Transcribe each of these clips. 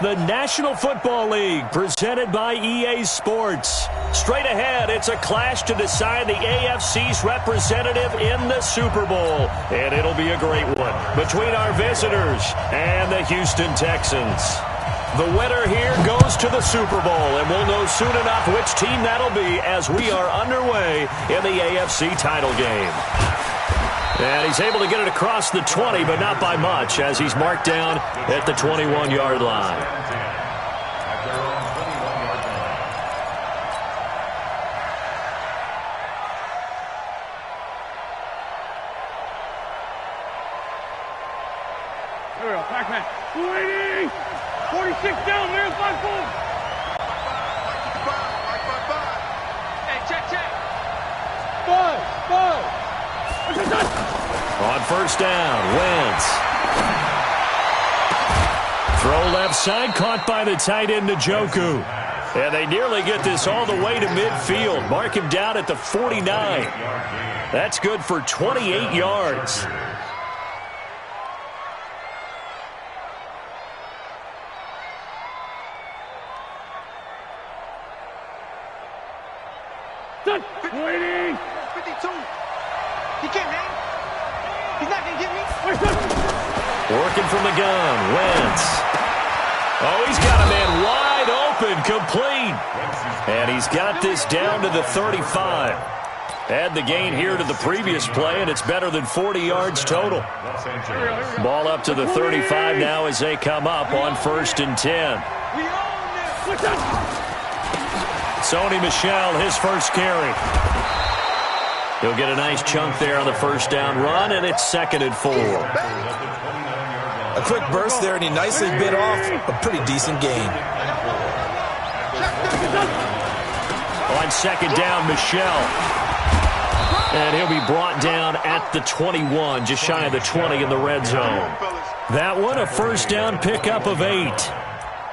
The National Football League, presented by EA Sports. Straight ahead, it's a clash to decide the AFC's representative in the Super Bowl. And it'll be a great one between our visitors and the Houston Texans. The winner here goes to the Super Bowl, and we'll know soon enough which team that'll be as we are underway in the AFC title game. And he's able to get it across the 20, but not by much, as he's marked down at the 21-yard line. There we go, back man. 280! 46 down, man, 5-4! Hey, check. 5. On first down, Wentz. Throw left side, caught by the tight end, Njoku. And they nearly get this all the way to midfield. Mark him down at the 49. That's good for 28 yards. Waiting! 52. He can't hang. He's not going to get me. Working from the gun, Wentz. Oh, he's got a man wide open, complete. And he's got this down to the 35. Add the gain here to the previous play, and it's better than 40 yards total. Ball up to the 35 now as they come up on 1st and 10. Sony Michel, his first carry. He'll get a nice chunk there on the first down run, and it's 2nd and 4. A quick burst there, and he nicely bit off a pretty decent gain. On 2nd down, Michel. And he'll be brought down at the 21, just shy of the 20 in the red zone. That one, a first down pickup of 8.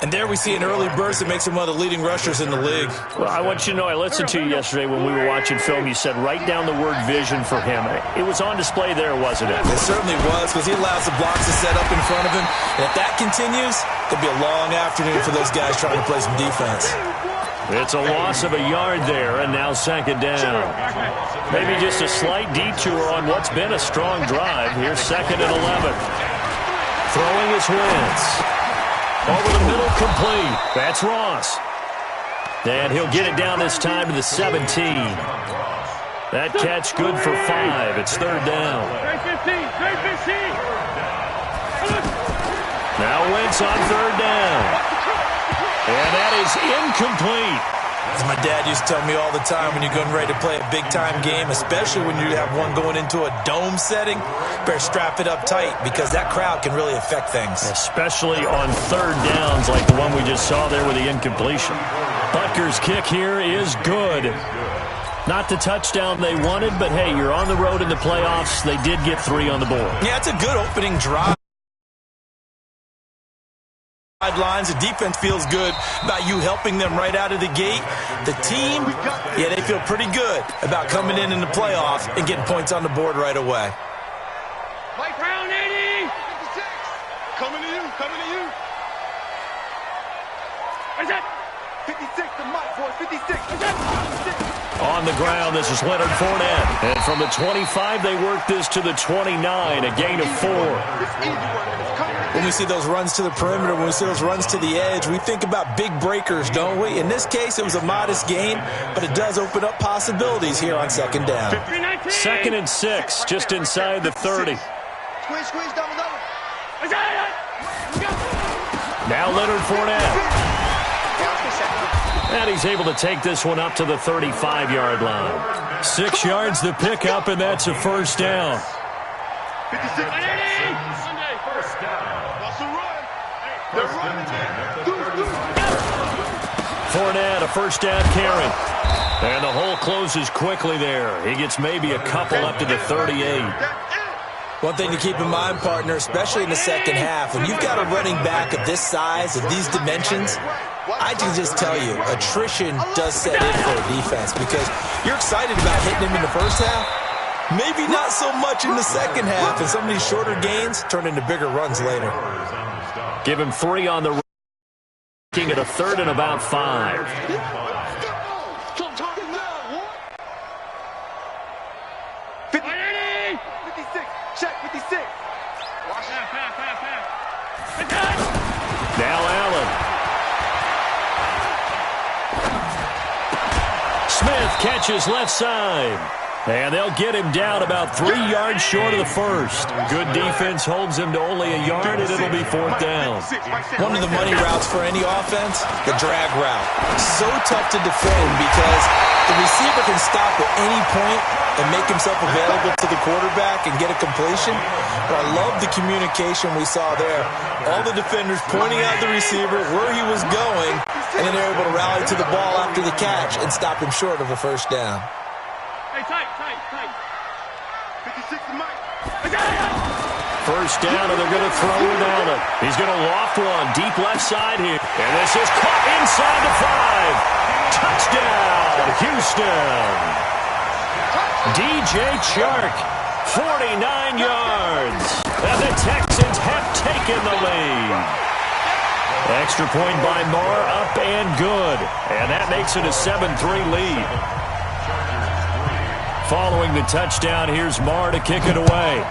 And there we see an early burst that makes him one of the leading rushers in the league. Well, I want you to know, I listened to you yesterday when we were watching film. You said write down the word vision for him. It was on display there, wasn't it? It certainly was, because he allows the blocks to set up in front of him. And if that continues, it'll be a long afternoon for those guys trying to play some defense. It's a loss of a yard there, and now 2nd down. Maybe just a slight detour on what's been a strong drive. Here's 2nd and 11. Throwing his Wentz. Over the middle, complete. That's Ross. And he'll get it down this time to the 17. That catch good for 5. It's 3rd down. Now Wentz on 3rd down. And that is incomplete. As my dad used to tell me all the time, when you're getting ready to play a big-time game, especially when you have one going into a dome setting, better strap it up tight because that crowd can really affect things. Especially on 3rd downs like the one we just saw there with the incompletion. Butker's kick here is good. Not the touchdown they wanted, but hey, you're on the road in the playoffs. They did get 3 on the board. Yeah, it's a good opening drive. The defense feels good about you helping them right out of the gate. The team, yeah, they feel pretty good about coming in the playoffs and getting points on the board right away. Mike Brown, 80! 56. Coming to you. Where's that? 56 to Mike, boys. 56. On the ground, this is Leonard Fournette. And from the 25, they work this to the 29, a gain of 4. When we see those runs to the perimeter, when we see those runs to the edge, we think about big breakers, don't we? In this case, it was a modest gain, but it does open up possibilities here on 2nd down. 2nd and 6, just inside the 30. Squeeze, double. Now Leonard Fournette. And he's able to take this one up to the 35-yard line. 6 yards the pickup, and that's a first down. 56. Fournette, a first down carry. And the hole closes quickly there. He gets maybe a couple up to the 38. One thing to keep in mind, partner, especially in the second half, when you've got a running back of this size, of these dimensions, I can just tell you, attrition does set in for a defense because you're excited about hitting him in the first half. Maybe not so much in the second half, and some of these shorter gains turn into bigger runs later. Give him 3 on the At a 3rd and about 5. Now Allen. Smith catches left side. And they'll get him down about 3 yards short of the first. Good defense holds him to only a yard, and it'll be 4th down. One of the money routes for any offense, the drag route. So tough to defend because the receiver can stop at any point and make himself available to the quarterback and get a completion. But I love the communication we saw there. All the defenders pointing out the receiver, where he was going, and then they're able to rally to the ball after the catch and stop him short of a first down. Tight. 56 to Mike. First down, and they're going to throw it down. He's going to loft one deep left side here. And this is caught inside the 5. Touchdown, Houston. DJ Chark, 49 yards. And the Texans have taken the lead. Extra point by Marr, up and good. And that makes it a 7-3 lead. Following the touchdown, here's Marr to kick it away.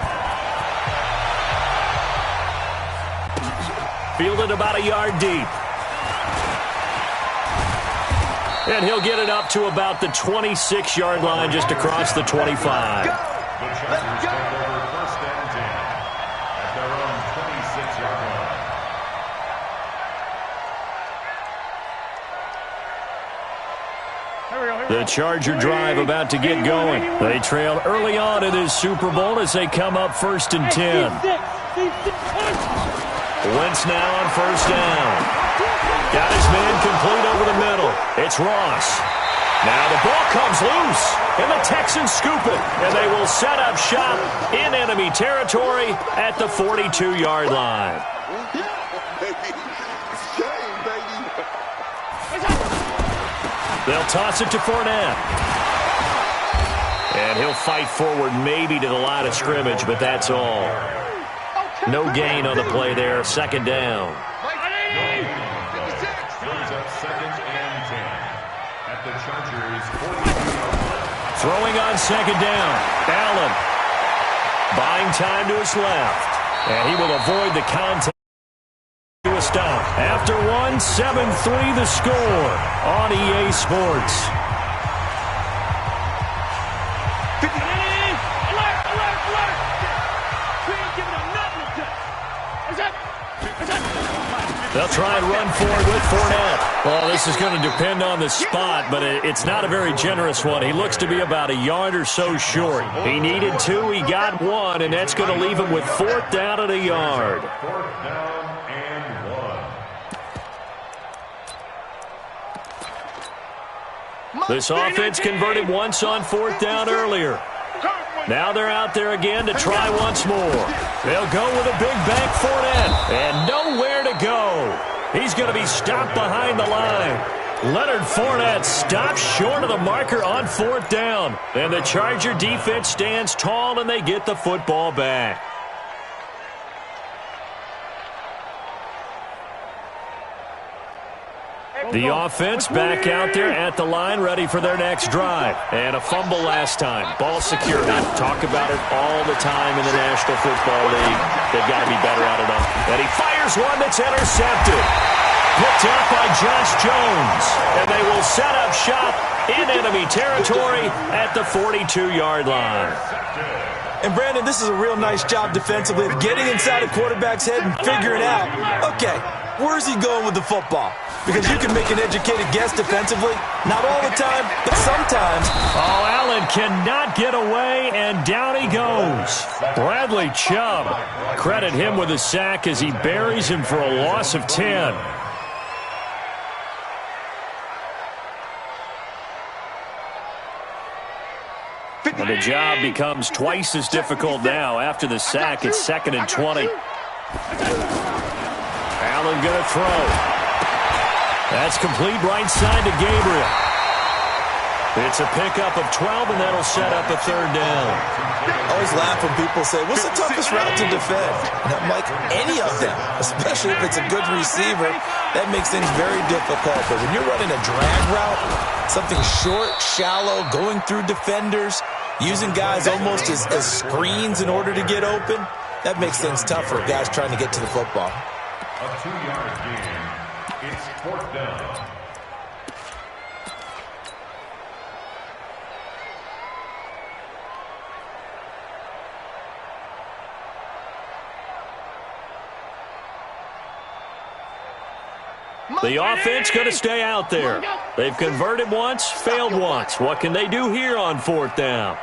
Fielded about a yard deep. And he'll get it up to about the 26-yard line, just across the 25. Let's go. First and 10 at their own 26-yard line. The Charger drive about to get going. They trail early on in this Super Bowl as they come up 1st and 10. Wentz now on first down. Got his man complete over the middle. It's Ross. Now the ball comes loose, and the Texans scoop it, and they will set up shop in enemy territory at the 42-yard line. They'll toss it to Fournette. And he'll fight forward maybe to the line of scrimmage, but that's all. No gain on the play there. 2nd down. Throwing on 2nd down. Allen. Buying time to his left. And he will avoid the contact. To a stop. After one, 7-3 the score on EA Sports. They'll try and run forward with Fournette. Well, this is going to depend on the spot, but it's not a very generous one. He looks to be about a yard or so short. He needed 2, he got 1, and that's going to leave him with 4th down and a yard. 4th down and 1. This offense converted once on 4th down earlier. Now they're out there again to try once more. They'll go with a big bank Fournette. And nowhere to go. He's going to be stopped behind the line. Leonard Fournette stops short of the marker on 4th down. And the Charger defense stands tall, and they get the football back. The offense back out there at the line, ready for their next drive. And a fumble last time. Ball secured. I talk about it all the time in the National Football League. They've got to be better at it. And he fires one that's intercepted. Picked up by Josh Jones. And they will set up shop in enemy territory at the 42-yard line. And, Brandon, this is a real nice job defensively of getting inside a quarterback's head and figuring out, okay, where's he going with the football? Because you can make an educated guess defensively. Not all the time, but sometimes. Oh, Allen cannot get away, and down he goes. Bradley Chubb. Credit him with a sack as he buries him for a loss of 10. And the job becomes twice as difficult now. After the sack, it's 2nd and 20. Allen going to throw. That's complete right side to Gabriel. It's a pickup of 12, and that'll set up a third down. I always laugh when people say, what's the toughest route to defend? And I'm like, any of them, especially if it's a good receiver. That makes things very difficult. But when you're running a drag route, something short, shallow, going through defenders, using guys almost as screens in order to get open, that makes things tough for guys trying to get to the football. A 2-yard gain. It's 4th down. The offense going to stay out there. They've converted once, failed once. What can they do here on 4th down?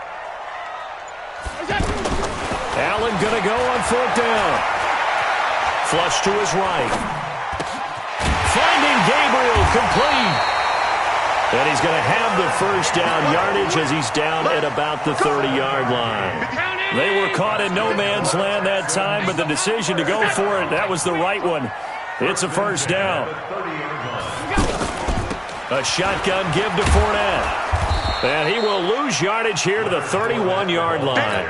Allen going to go on 4th down. Flush to his right. Finding Gabriel, complete. And he's going to have the first down yardage as he's down at about the 30-yard line. They were caught in no man's land that time, but the decision to go for it, that was the right one. It's a first down. A shotgun give to Fournette. And he will lose yardage here to the 31-yard line.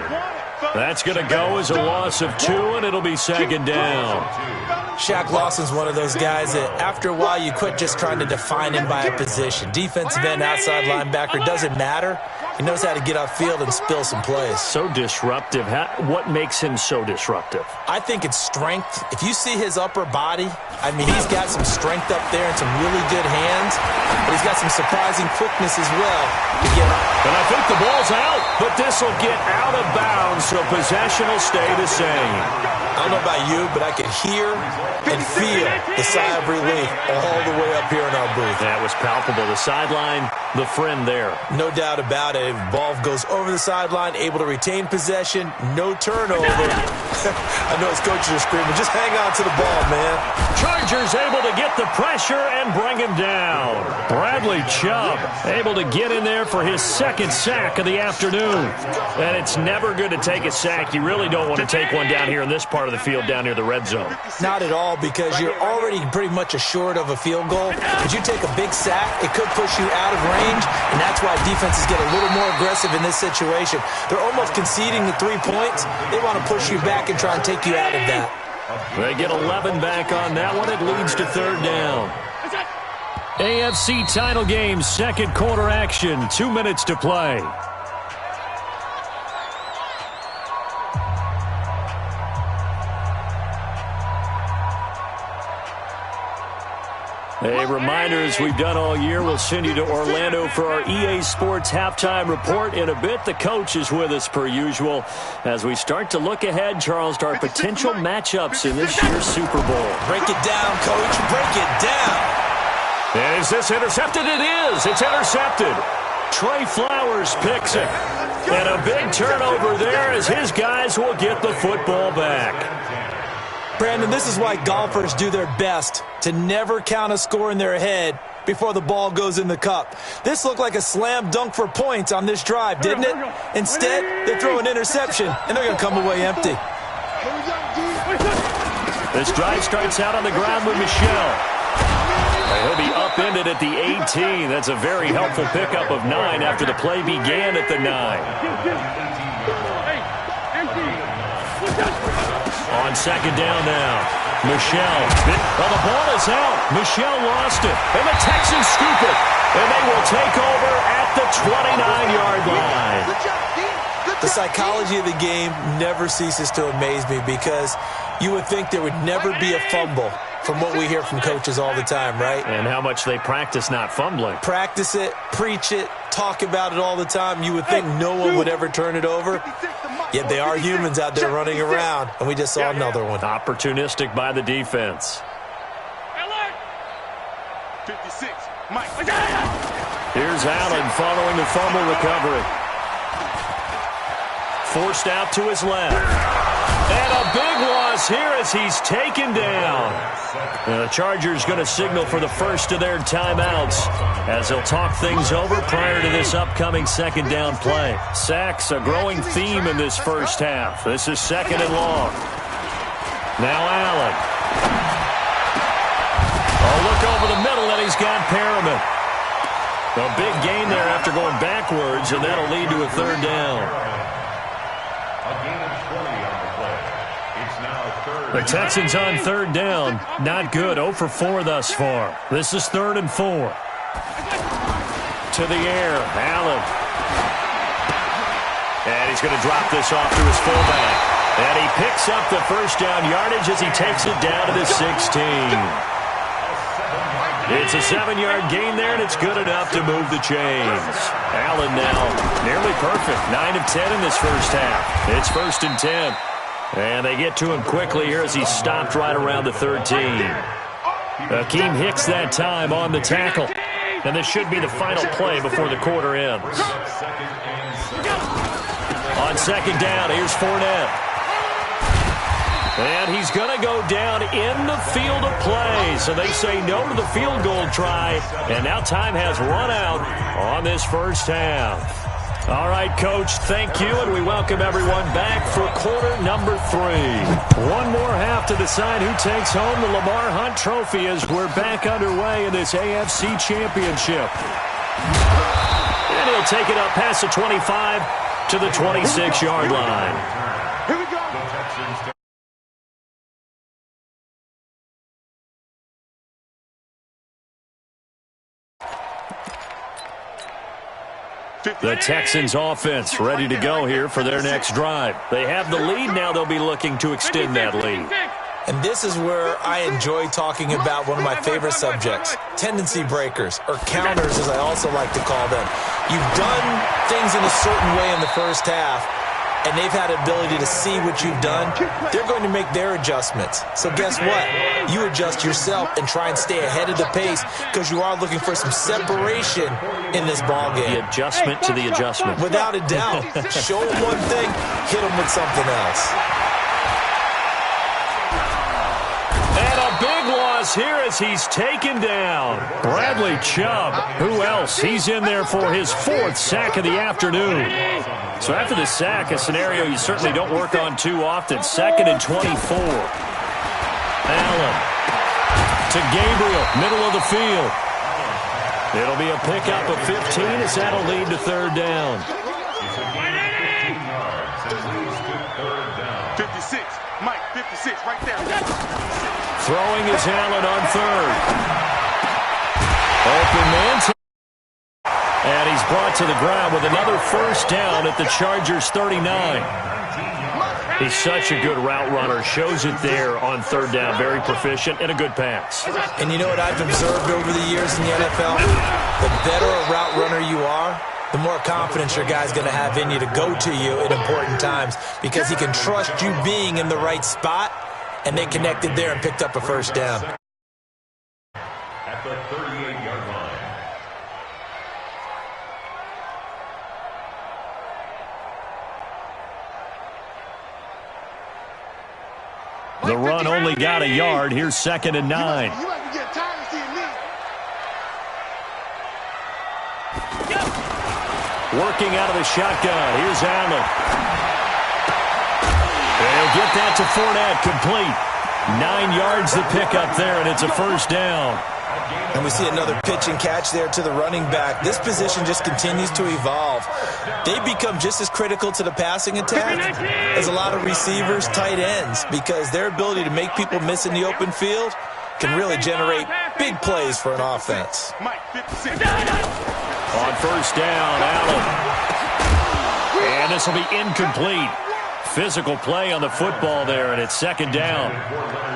That's going to go as a loss of 2, and it'll be 2nd down. Shaq Lawson's one of those guys that after a while you quit just trying to define him by a position. Defensive end, outside linebacker, doesn't matter. He knows how to get upfield and spill some plays. So disruptive. What makes him so disruptive? I think it's strength. If you see his upper body, I mean, he's got some strength up there and some really good hands, but he's got some surprising quickness as well to get up. And I think the ball's out, but this will get out of bounds, so possession will stay the same. I don't know about you, but I could hear and feel the sigh of relief all the way up here in our booth. That was palpable. The sideline, the friend there. No doubt about it. Ball goes over the sideline, able to retain possession, no turnover. I know his coaches are screaming, just hang on to the ball, man. Chargers able to get the pressure and bring him down. Bradley Chubb able to get in there for his 2nd sack of the afternoon. And it's never good to take a sack. You really don't want to take one down here in this part of the field down near the red zone. Not at all, because you're already pretty much assured of a field goal. But you take a big sack, it could push you out of range, and that's why defenses get a little more aggressive in this situation. They're almost conceding the 3 points. They want to push you back and try and take you out of that. They get 11 back on that one. It leads to 3rd down. AFC title game, 2nd quarter action. 2 minutes to play. A reminder, as we've done all year, we'll send you to Orlando for our EA Sports halftime report in a bit. The coach is with us per usual as we start to look ahead, Charles, to our potential matchups in this year's Super Bowl. Break it down, Coach. Break it down. And is this intercepted? It is. It's intercepted. Trey Flowers picks it. And a big turnover there as his guys will get the football back. Brandon, this is why golfers do their best to never count a score in their head before the ball goes in the cup. This looked like a slam dunk for points on this drive, didn't it? Instead, they throw an interception, and they're going to come away empty. This drive starts out on the ground with Michel. And he'll be upended at the 18. That's a very helpful pickup of 9 after the play began at the 9. On 2nd down now, Michel. Well, the ball is out. Michel lost it. And the Texans scoop it. And they will take over at the 29-yard line. The psychology of the game never ceases to amaze me because you would think there would never be a fumble from what we hear from coaches all the time, right? And how much they practice not fumbling. Practice it, preach it, talk about it all the time. You would think no one would ever turn it over. Yet they are humans out there running around, and we just saw another one. Opportunistic by the defense. 56, Mike. Here's Allen following the fumble recovery. Forced out to his left. And a big loss here as he's taken down. And the Chargers going to signal for the first of their timeouts as they'll talk things over prior to this upcoming 2nd down play. Sacks, a growing theme in this first half. This is 2nd and long. Now Allen. Oh, look over the middle, and he's got Perriman. A big gain there after going backwards, and that'll lead to a third down. A gain of 20 on the play. It's now third. The Texans on third down. Not good. 0 for 4 thus far. This is 3rd and 4. To the air. Allen. And he's going to drop this off to his fullback. And he picks up the first down yardage as he takes it down to the 16. It's a 7-yard gain there, and it's good enough to move the chains. Allen now nearly perfect. 9 of 10 in this first half. It's 1st and 10. And they get to him quickly here as he's stopped right around the 13. Akeem Hicks that time on the tackle. And this should be the final play before the quarter ends. On second down, here's Fournette. And he's going to go down in the field of play. So they say no to the field goal try. And now time has run out on this first half. All right, Coach, thank you. And we welcome everyone back for quarter number 3. One more half to decide who takes home the Lamar Hunt Trophy as we're back underway in this AFC Championship. And he'll take it up past the 25 to the 26-yard line. Here we go. The Texans offense ready to go here for their next drive. They have the lead. Now they'll be looking to extend that lead. And this is where I enjoy talking about one of my favorite subjects, tendency breakers, or counters as I also like to call them. You've done things in a certain way in the first half, and they've had an ability to see what you've done. They're going to make their adjustments. So guess what? You adjust yourself and try and stay ahead of the pace because you are looking for some separation in this ballgame. The adjustment to the adjustment. Without a doubt. Show them one thing, hit them with something else. And a big loss here as he's taken down. Bradley Chubb. Who else? He's in there for his 4th sack of the afternoon. So after the sack, a scenario you certainly don't work on too often. 2nd and 24. Allen to Gabriel, middle of the field. It'll be a pickup of 15 as that'll lead to third down. It's a gain of 15 yards and leads to third down. 56. Mike, 56 right there. Throwing is Allen on third. Open man. And he's brought to the ground with another first down at the Chargers' 39. He's such a good route runner. Shows it there on third down. Very proficient and a good pass. And you know what I've observed over the years in the NFL? The better a route runner you are, the more confidence your guy's going to have in you to go to you at important times because he can trust you being in the right spot, and they connected there and picked up a first down. At the 38-yard line. The run only got a yard. Here's 2nd and 9. You might be getting tired of seeing me. Working out of the shotgun. Here's Allen. They'll get that to Fournette, complete. 9 yards to pick up there, and it's a first down. And we see another pitch and catch there to the running back. This position just continues to evolve. They become just as critical to the passing attack as a lot of receivers, tight ends, because their ability to make people miss in the open field can really generate big plays for an offense. Mike, 56. On first down, Allen. And this will be incomplete. Physical play on the football there, and it's 2nd down.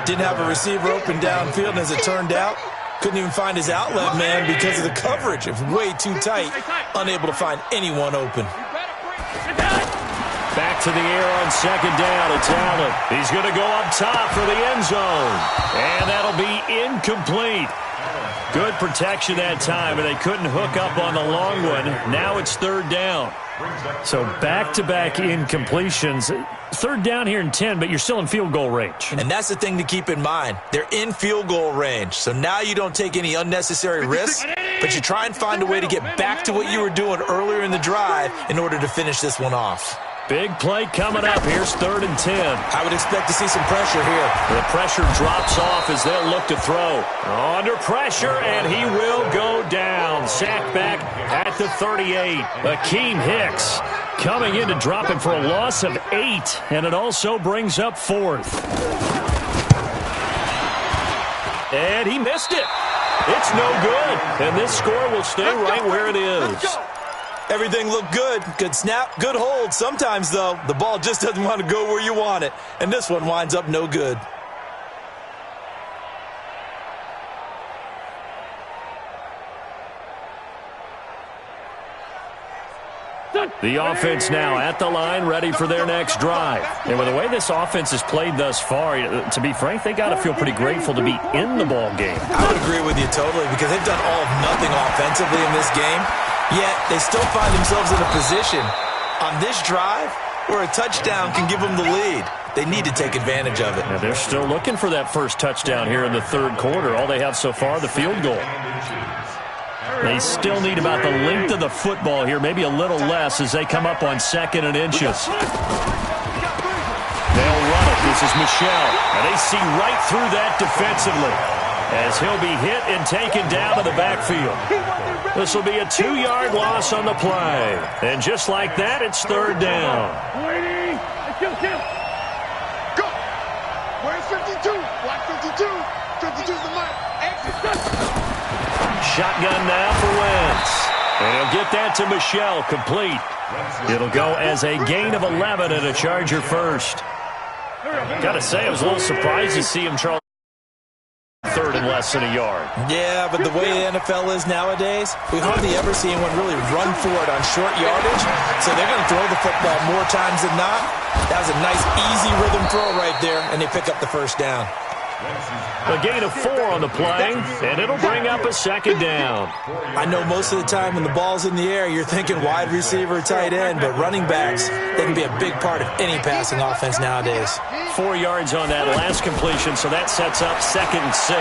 Didn't have a receiver open downfield, and as it turned out, couldn't even find his outlet man because of the coverage. It was way too tight, unable to find anyone open. Back to the air on 2nd down. It's Allen. He's going to go up top for the end zone. And that'll be incomplete. Good protection that time, and they couldn't hook up on the long one. Now it's 3rd down. So back-to-back incompletions. 3rd down here in 10, but you're still in field goal range. And that's the thing to keep in mind. They're in field goal range. So now you don't take any unnecessary risks, but you try and find a way to get back to what you were doing earlier in the drive in order to finish this one off. Big play coming up. Here's 3rd and 10. I would expect to see some pressure here. The pressure drops off as they'll look to throw. Under pressure, and he will go down. and sacked back at the 38. Akeem Hicks coming in to drop him for a loss of 8, and it also brings up 4th. And he missed it. It's no good, and this score will stay right where it is. Everything looked good. Good snap, good hold. Sometimes, though, the ball just doesn't want to go where you want it, and this one winds up no good. The offense now at the line, ready for their next drive. And with the way this offense has played thus far, to be frank, they got to feel pretty grateful to be in the ball game. I would agree with you totally because they've done all of nothing offensively in this game, yet they still find themselves in a position on this drive where a touchdown can give them the lead. They need to take advantage of it. Now they're still looking for that first touchdown here in the third quarter. All they have so far, the field goal. They still need about the length of the football here, maybe a little less as they come up on 2nd and inches. They'll run it. This is Michelle. And they see right through that defensively as he'll be hit and taken down to the backfield. This will be a 2-yard loss on the play. And just like that, it's 3rd down. Waiting. Kill. Go. Where's 52? Block 52. 52's the mark. Exit. Shotgun now for Wentz. And he'll get that to Michelle, complete. It'll go as a gain of 11 and a Charger first. Got to say, I was a little surprised to see him try 3rd and less than a yard. Yeah, but the way the NFL is nowadays, we hardly ever see anyone really run for it on short yardage. So they're going to throw the football more times than not. That was a nice, easy rhythm throw right there, and they pick up the first down. A gain of 4 on the play, and it'll bring up a 2nd down. I know most of the time when the ball's in the air, you're thinking wide receiver, tight end, but running backs, they can be a big part of any passing offense nowadays. 4 yards on that last completion, so that sets up 2nd and 6.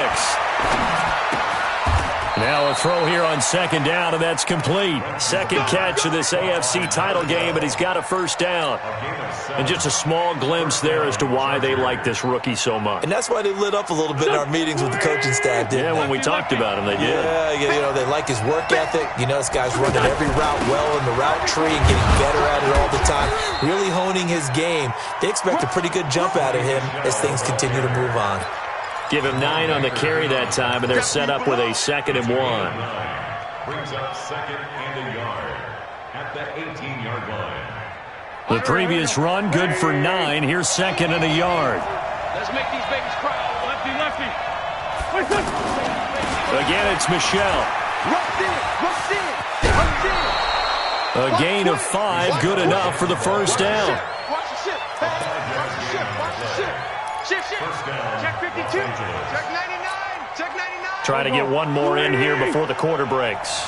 Now a throw here on 2nd down, and that's complete. Second catch of this AFC title game, and he's got a first down. And just a small glimpse there as to why they like this rookie so much. And that's why they lit up a little bit in our meetings with the coaching staff, didn't they? When we talked about him, they did. Yeah, you know, they like his work ethic. You know, this guy's running every route well in the route tree and getting better at it all the time, really honing his game. They expect a pretty good jump out of him as things continue to move on. Give him 9 on the carry that time, and they're set up with a 2nd and 1. Brings up 2nd and a yard at the 18-yard line. The previous run, good for 9. Here's 2nd and a yard. Let's make these babies cry. Lefty. Again, it's Michelle. A gain of 5, good enough for the first down. Watch the ship. Watch the ship. Check 52. Check 99. Check 99. Try to get one more in here before the quarter breaks.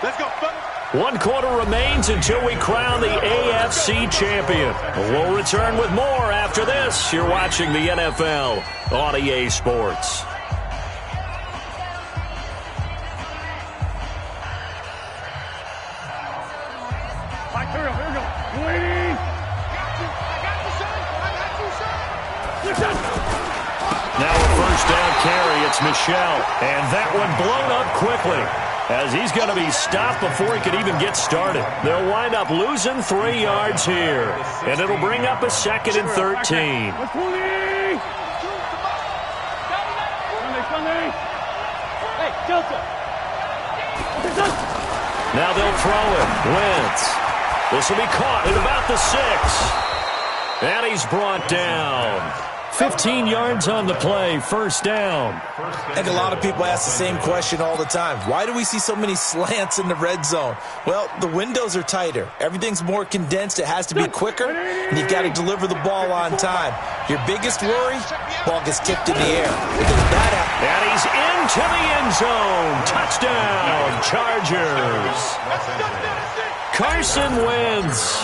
Let's go, fellas. 1 quarter remains until we crown the AFC champion. We'll return with more after this. You're watching the NFL on EA Sports. Here we go. Waiting. Now a first down carry. It's Michelle. And that one blown up quickly, as he's going to be stopped before he could even get started. They'll wind up losing 3 yards here, and it'll bring up a 2nd and 13. Now they'll throw it. Wentz. This will be caught at about the 6. And he's brought down. 15 yards on the play, first down. I think a lot of people ask the same question all the time. Why do we see so many slants in the red zone? Well, the windows are tighter. Everything's more condensed. It has to be quicker, and you've got to deliver the ball on time. Your biggest worry, ball gets tipped in the air. Because that happens. And he's into the end zone. Touchdown, Chargers. Carson Wentz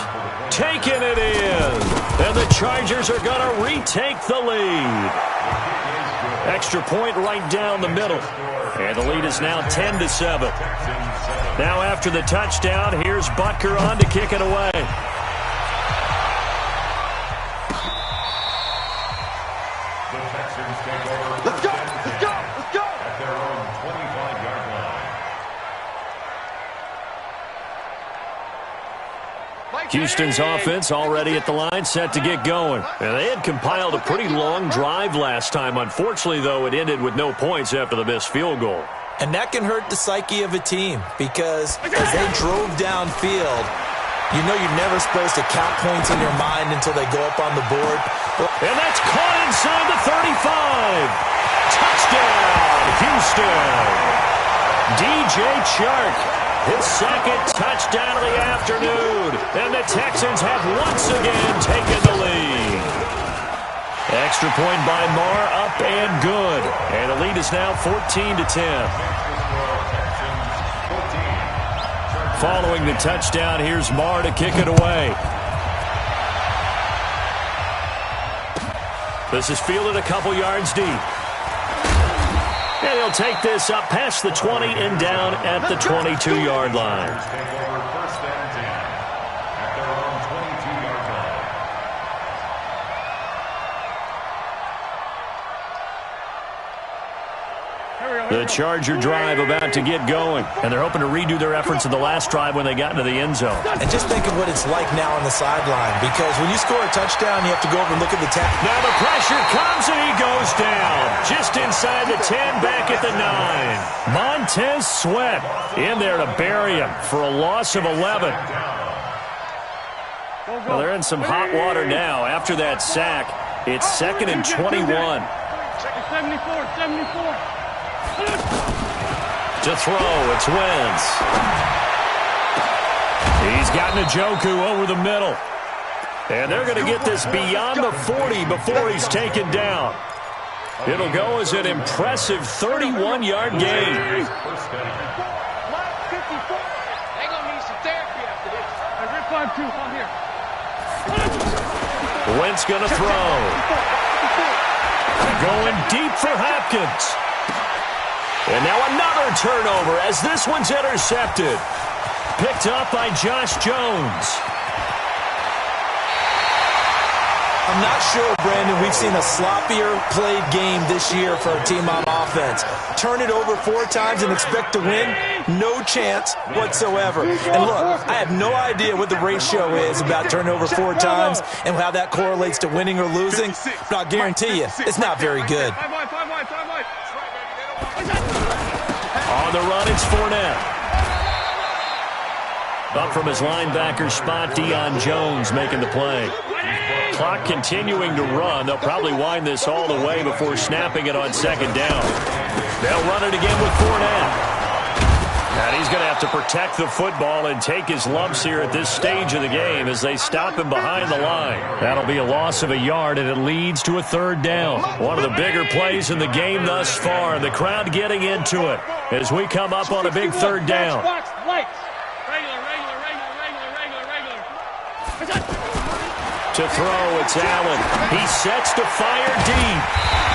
taking it in. And the Chargers are going to retake the lead. Extra point right down the middle. And the lead is now 10-7. Now after the touchdown, here's Butker on to kick it away. Let's go. At their own 25-yard line. Houston's offense already at the line, set to get going. And they had compiled a pretty long drive last time. Unfortunately, though, it ended with no points after the missed field goal. And that can hurt the psyche of a team because as they drove downfield, you know you're never supposed to count points in your mind until they go up on the board. And that's caught inside the 35. Touchdown, Houston. DJ Chark, his second touchdown of the afternoon. And the Texans have once again taken the lead. Extra point by Marr, up and good. And the lead is now 14-10. Following the touchdown, here's Marr to kick it away. This is fielded a couple yards deep. And he'll take this up past the 20 and down at the 22-yard line. The Charger drive about to get going, and they're hoping to redo their efforts in the last drive when they got into the end zone. And just think of what it's like now on the sideline, because when you score a touchdown, you have to go over and look at the tap. Now the pressure comes, and he goes down. Just inside the 10, back at the 9. Montez Sweat in there to bury him for a loss of 11. Well, they're in some hot water now. After that sack, it's 2nd and 21. 74. To throw, it's Wentz. He's got Njoku over the middle. And they're going to get this beyond the 40 before he's taken down. It'll go as an impressive 31-yard gain. They're going to need some therapy after this. Rip 5-2, on here. Wentz going to throw. Going deep for Hopkins. And now another turnover as this one's intercepted. Picked up by Josh Jones. I'm not sure, Brandon, we've seen a sloppier played game this year for a team on offense. Turn it over 4 times and expect to win? No chance whatsoever. And look, I have no idea what the ratio is about turnover 4 times and how that correlates to winning or losing, but I'll guarantee you, it's not very good. On the run, it's Fournette. Up from his linebacker spot, Deion Jones making the play. Clock continuing to run. They'll probably wind this all the way before snapping it on 2nd down. They'll run it again with Fournette. And he's going to have to protect the football and take his lumps here at this stage of the game as they stop him behind the line. That'll be a loss of a yard, and it leads to a 3rd down. One of the bigger plays in the game thus far, and the crowd getting into it as we come up on a big 3rd down. To throw, it's Allen. He sets to fire deep.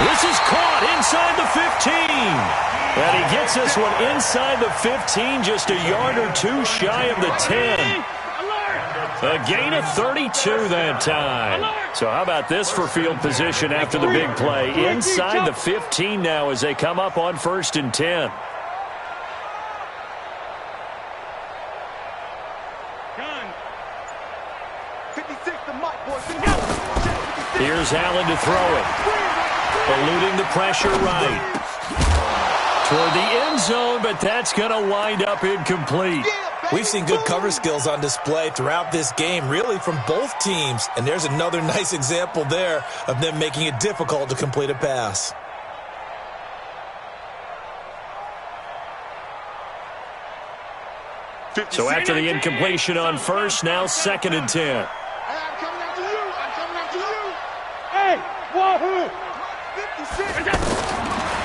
This is caught inside the 15. And he gets this one inside the 15, just a yard or 2 shy of the 10. A gain of 32 that time. So how about this for field position after the big play? Inside the 15 now as they come up on 1st and 10. Here's Allen to throw it. Eluding the pressure right. Toward the end zone, but that's going to wind up incomplete. We've seen good cover skills on display throughout this game, really from both teams. And there's another nice example there of them making it difficult to complete a pass. So after the incompletion on 1st, now 2nd and 10.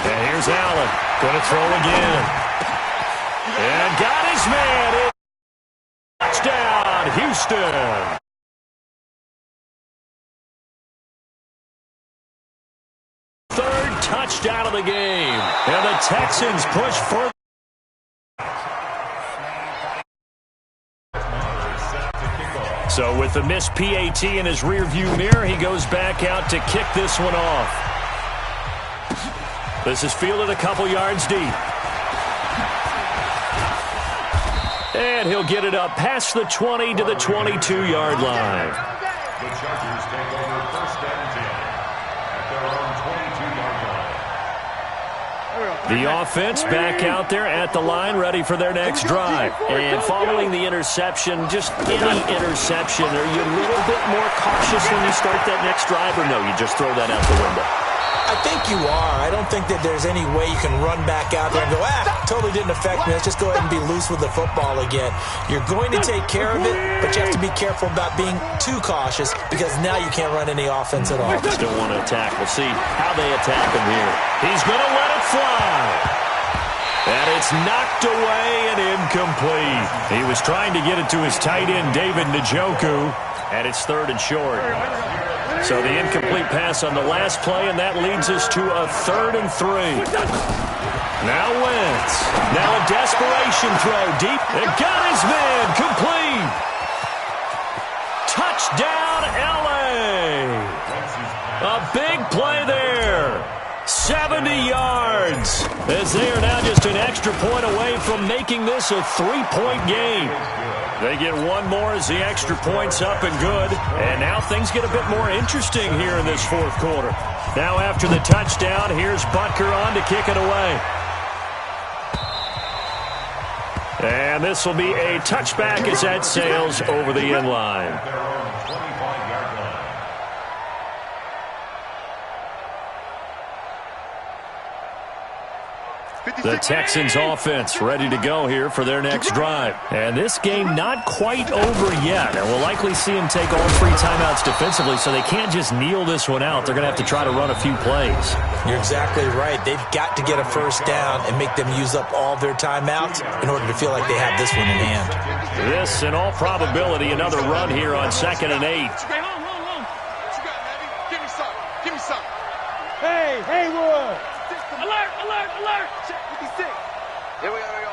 And here's Allen. Going to throw again. And got his man. Touchdown, Houston. Third touchdown of the game. And the Texans push further. So with the missed PAT in his rearview mirror, he goes back out to kick this one off. This is fielded a couple yards deep. And he'll get it up past the 20 to the 22-yard line. The Chargers take over first and 10 at their own 22-yard line. The offense back out there at the line, ready for their next drive. And following the interception, just any interception, are you a little bit more cautious when you start that next drive, or no, you just throw that out the window? I think you are. I don't think that there's any way you can run back out there and go, totally didn't affect me. Let's just go ahead and be loose with the football again. You're going to take care of it, but you have to be careful about being too cautious because now you can't run any offense at all. Still want to attack. We'll see how they attack him here. He's going to let it fly. And it's knocked away and incomplete. He was trying to get it to his tight end, David Njoku, and it's 3rd and short. So the incomplete pass on the last play, and that leads us to a 3rd and 3. Now Wentz. Now a desperation throw deep. And got his man complete. Touchdown, L.A. A big play there. 70 yards. As they are now just an extra point away from making this a 3-point game. They get one more as the extra point's up and good. And now things get a bit more interesting here in this 4th quarter. Now after the touchdown, here's Butker on to kick it away. And this will be a touchback as that sails over the end line. The Texans offense ready to go here for their next drive. And this game not quite over yet. And we'll likely see them take all 3 timeouts defensively, so they can't just kneel this one out. They're going to have to try to run a few plays. You're exactly right. They've got to get a first down and make them use up all their timeouts in order to feel like they have this one in hand. This, in all probability, another run here on 2nd and 8. What you got, Navy? Give me some. Give me some. Hey, Haywood. Alert, alert, alert. Check 56. Here we go.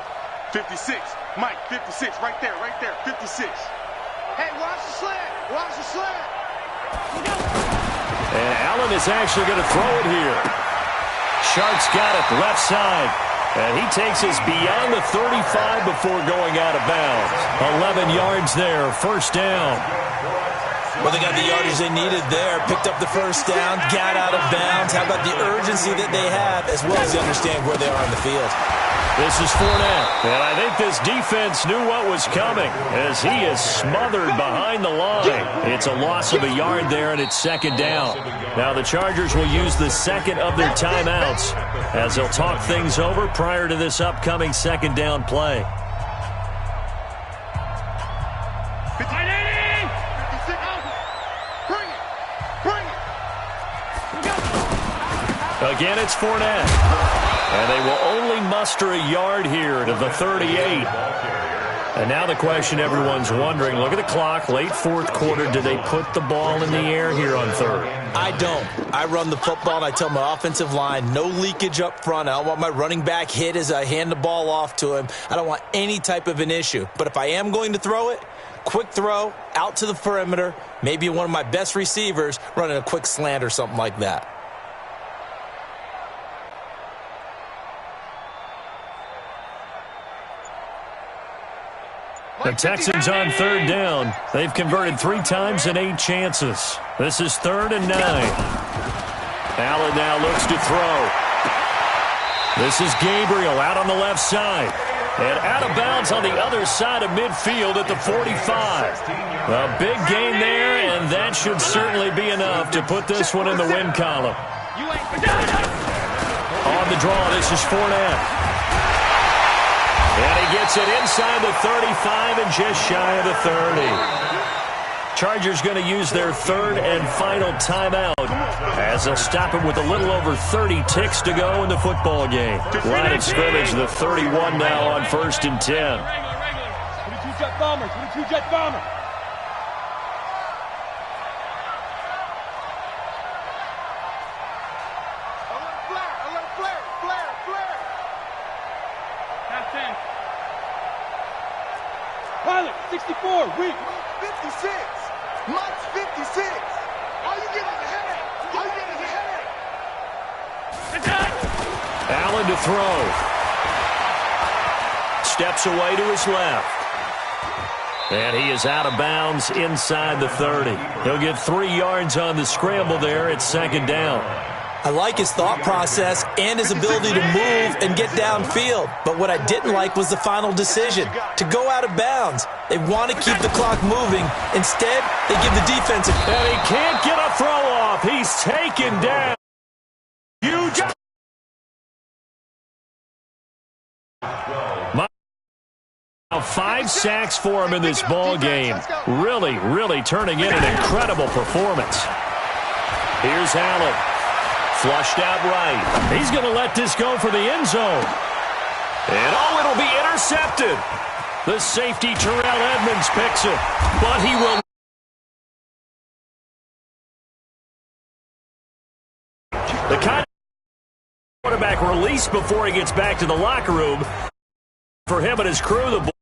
56. Mike, 56. Right there, 56. Hey, watch the slant. Watch the slant. And Allen is actually going to throw it here. Sharks got it, left side. And he takes us beyond the 35 before going out of bounds. 11 yards there, first down. Well, they got the yardage they needed there, picked up the first down, got out of bounds. How about the urgency that they have, as well as they understand where they are on the field? This is Fournette, and I think this defense knew what was coming as he is smothered behind the line. It's a loss of a yard there, and it's 2nd down. Now the Chargers will use the 2nd of their timeouts as they'll talk things over prior to this upcoming 2nd down play. Again, it's Fournette. And they will only muster a yard here to the 38. And now the question everyone's wondering, look at the clock, late 4th quarter, do they put the ball in the air here on 3rd? I don't. I run the football, and I tell my offensive line, no leakage up front. I don't want my running back hit as I hand the ball off to him. I don't want any type of an issue. But if I am going to throw it, quick throw, out to the perimeter, maybe one of my best receivers running a quick slant or something like that. The Texans on 3rd down. They've converted 3 times and 8 chances. This is 3rd and 9. Allen now looks to throw. This is Gabriel out on the left side. And out of bounds on the other side of midfield at the 45. A big gain there, and that should certainly be enough to put this one in the win column. On the draw, this is Fournette. And he gets it inside the 35 and just shy of the 30. Chargers going to use their 3rd and final timeout as they'll stop it with a little over 30 ticks to go in the football game. Line of scrimmage, the 31 now on 1st and 10. 22 jet bomber, 22 jet bomber. Pilot, 64, weak. 56. Mike's 56. All you get is a headache. All you get is a headache. Allen to throw. Steps away to his left. And he is out of bounds inside the 30. He'll get 3 yards on the scramble there at second down. I like his thought process and his ability to move and get downfield. But what I didn't like was the final decision, to go out of bounds. They want to keep the clock moving. Instead, they give the defense a... And he can't get a throw off. He's taken down. Huge. 5 sacks for him in this ball game. Really turning in an incredible performance. Here's Allen. Flushed out right. He's going to let this go for the end zone. And it'll be intercepted. The safety, Terrell Edmonds, picks it. But he will... The kind of quarterback release before he gets back to the locker room. For him and his crew, the